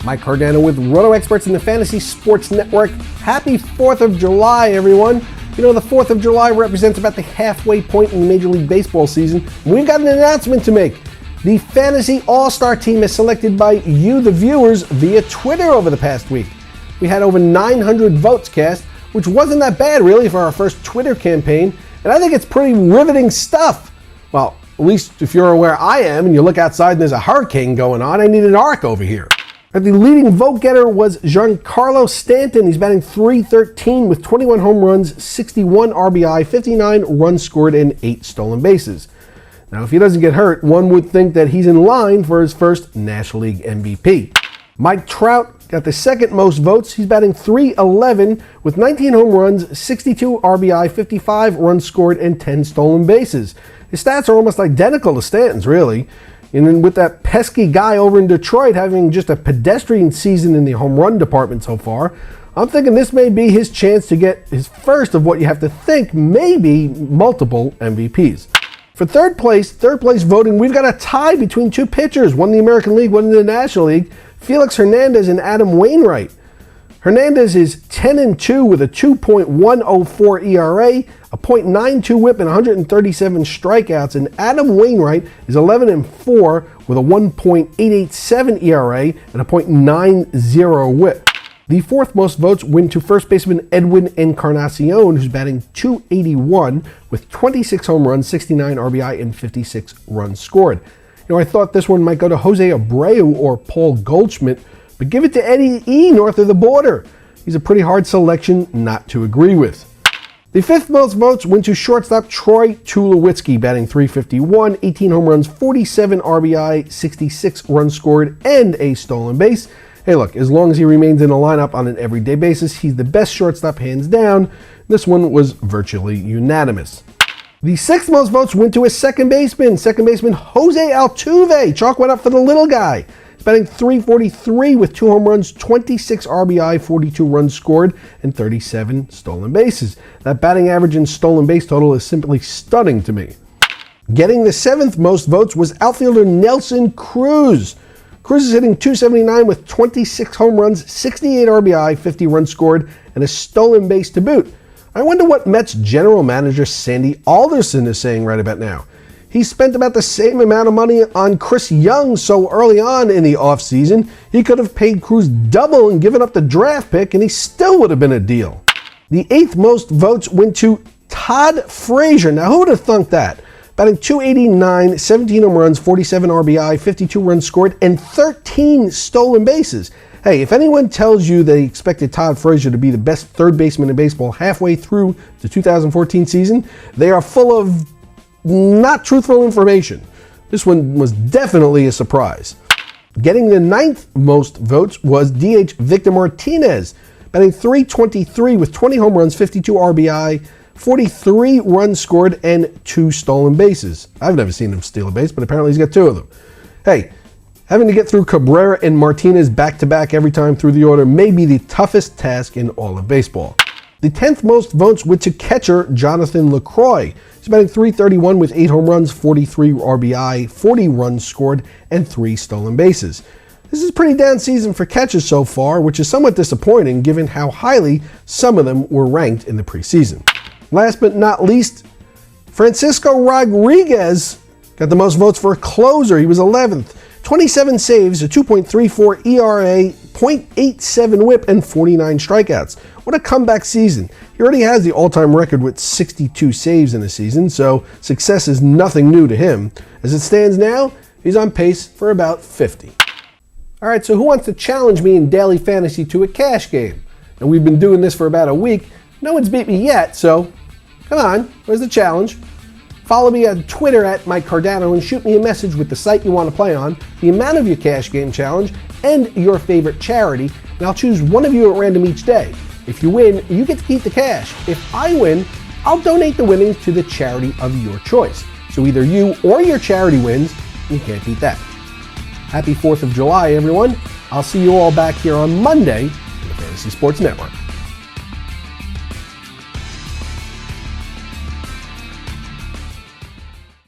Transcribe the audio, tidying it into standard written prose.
Mike Cardano with Roto Experts in the Fantasy Sports Network. Happy 4th of July, everyone. You know, the 4th of July represents about the halfway point in the Major League Baseball season. We've got an announcement to make. The Fantasy All-Star Team is selected by you, the viewers, via Twitter over the past week. We had over 900 votes cast, which wasn't that bad, really, for our first Twitter campaign. And I think it's pretty riveting stuff. Well, at least if you're where I am and you look outside and there's a hurricane going on, I need an arc over here. The leading vote getter was Giancarlo Stanton. He's batting .313 with 21 home runs, 61 RBI, 59 runs scored, and 8 stolen bases. Now, if he doesn't get hurt, one would think that he's in line for his first National League MVP. Mike Trout got the second most votes. He's batting .311 with 19 home runs, 62 RBI, 55 runs scored, and 10 stolen bases. His stats are almost identical to Stanton's, really. And then with that pesky guy over in Detroit having just a pedestrian season in the home run department so far, I'm thinking this may be his chance to get his first of what you have to think may be multiple MVPs. For third place voting, we've got a tie between two pitchers, one in the American League, one in the National League, Felix Hernandez and Adam Wainwright. Hernandez is 10-2 with a 2.104 ERA, a .92 whip, and 137 strikeouts, and Adam Wainwright is 11-4 with a 1.887 ERA and a .90 whip. The fourth most votes went to first baseman Edwin Encarnacion, who's batting .281 with 26 home runs, 69 RBI, and 56 runs scored. You know, I thought this one might go to Jose Abreu or Paul Goldschmidt, but give it to Eddie E. north of the border. He's a pretty hard selection not to agree with. The fifth most votes went to shortstop Troy Tulowitzki, batting .351, 18 home runs, 47 RBI, 66 runs scored, and a stolen base. Hey, look, as long as he remains in the lineup on an everyday basis, he's the best shortstop hands down. This one was virtually unanimous. The sixth most votes went to a second baseman Jose Altuve. Chalk went up for the little guy. He's batting .343 with 2 home runs, 26 RBI, 42 runs scored, and 37 stolen bases. That batting average and stolen base total is simply stunning to me. Getting the seventh most votes was outfielder Nelson Cruz. Cruz is hitting .279 with 26 home runs, 68 RBI, 50 runs scored, and a stolen base to boot. I wonder what Mets general manager Sandy Alderson is saying right about now. He spent about the same amount of money on Chris Young so early on in the offseason. He could have paid Cruz double and given up the draft pick, and he still would have been a deal. The eighth most votes went to Todd Frazier. Now, who would have thunk that? Batting .289, 17 home runs, 47 RBI, 52 runs scored, and 13 stolen bases. Hey, if anyone tells you they expected Todd Frazier to be the best third baseman in baseball halfway through the 2014 season, they are full of not truthful information. This one was definitely a surprise. Getting the ninth most votes was DH Victor Martinez, batting .323 with 20 home runs, 52 RBI, 43 runs scored, and 2 stolen bases. I've never seen him steal a base, but apparently he's got 2 of them. Hey, having to get through Cabrera and Martinez back-to-back every time through the order may be the toughest task in all of baseball. The 10th most votes went to catcher Jonathan Lucroy. He's batting .331 with 8 home runs, 43 RBI, 40 runs scored, and 3 stolen bases. This is a pretty down season for catchers so far, which is somewhat disappointing given how highly some of them were ranked in the preseason. Last but not least, Francisco Rodriguez got the most votes for a closer. He was 11th. 27 saves, a 2.34 ERA, .87 whip, and 49 strikeouts. What a comeback season. He already has the all-time record with 62 saves in a season, so success is nothing new to him. As it stands now, he's on pace for about 50. All right, so who wants to challenge me in daily fantasy to a cash game? And we've been doing this for about a week. No one's beat me yet, so come on, where's the challenge? Follow me on Twitter at Mike Cardano and shoot me a message with the site you want to play on, the amount of your cash game challenge, and your favorite charity, and I'll choose one of you at random each day. If you win, you get to keep the cash. If I win, I'll donate the winnings to the charity of your choice. So either you or your charity wins, you can't beat that. Happy 4th of July, everyone. I'll see you all back here on Monday in the Fantasy Sports Network.